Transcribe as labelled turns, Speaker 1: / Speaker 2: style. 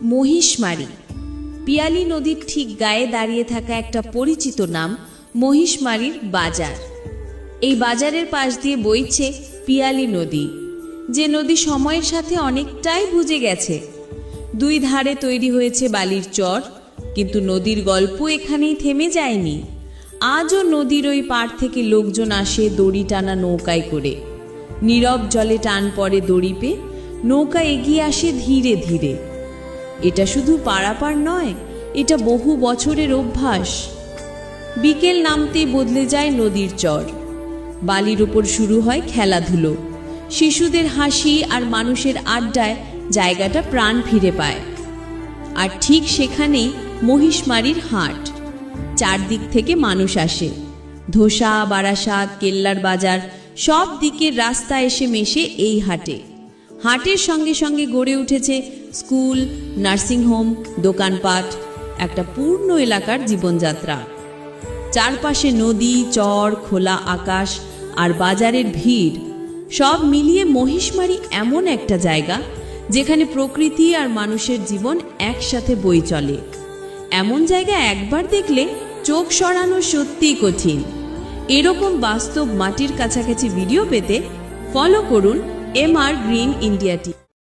Speaker 1: মহিষমারি পিয়ালী নদীর ঠিক গায়ে দাঁড়িয়ে থাকা একটা পরিচিত নাম মহিষমারির বাজার। এই বাজারের পাশ দিয়ে বইছে পিয়ালী নদী, যে নদী সময়ের সাথে অনেকটাই বুঝে গেছে। দুই ধারে তৈরি হয়েছে বালির চর, কিন্তু নদীর গল্প এখানেই থেমে যায়নি। আজও নদীর ওই পাড় থেকে লোকজন আসে দড়ি টানা নৌকায় করে। নীরব জলে টান পড়ে দড়িপে, নৌকা এগিয়ে আসে ধীরে ধীরে। এটা শুধু পারাপার নয়, এটা বহু বছরের অভ্যাস। বিকেল নামতেই বদলে যায় নদীর চর। বালির উপর শুরু হয় খেলাধুলো, শিশুদের হাসি আর মানুষের আড্ডায় জায়গাটা প্রাণ ফিরে পায়। আর ঠিক সেখানেই মহিষমারির হাট। চারদিক থেকে মানুষ আসে, ধোসা, বারাসাত, কেল্লার বাজার, সব দিকের রাস্তা এসে মেশে এই হাটে। হাটের সঙ্গে সঙ্গে গড়ে উঠেছে স্কুল, নার্সিংহোম, দোকানপাট, একটা পূর্ণ এলাকার জীবনযাত্রা। চারপাশে নদী, চর, খোলা আকাশ আর বাজারের ভিড়, সব মিলিয়ে মহিষমারি এমন একটা জায়গা যেখানে প্রকৃতি আর মানুষের জীবন একসাথে বয়ে চলে। এমন জায়গা একবার দেখলে চোখ সরানো সত্যিই কঠিন। এরকম বাস্তব মাটির কাছাকাছি ভিডিও পেতে ফলো করুন MR গ্রিন ইন্ডিয়া টিভি।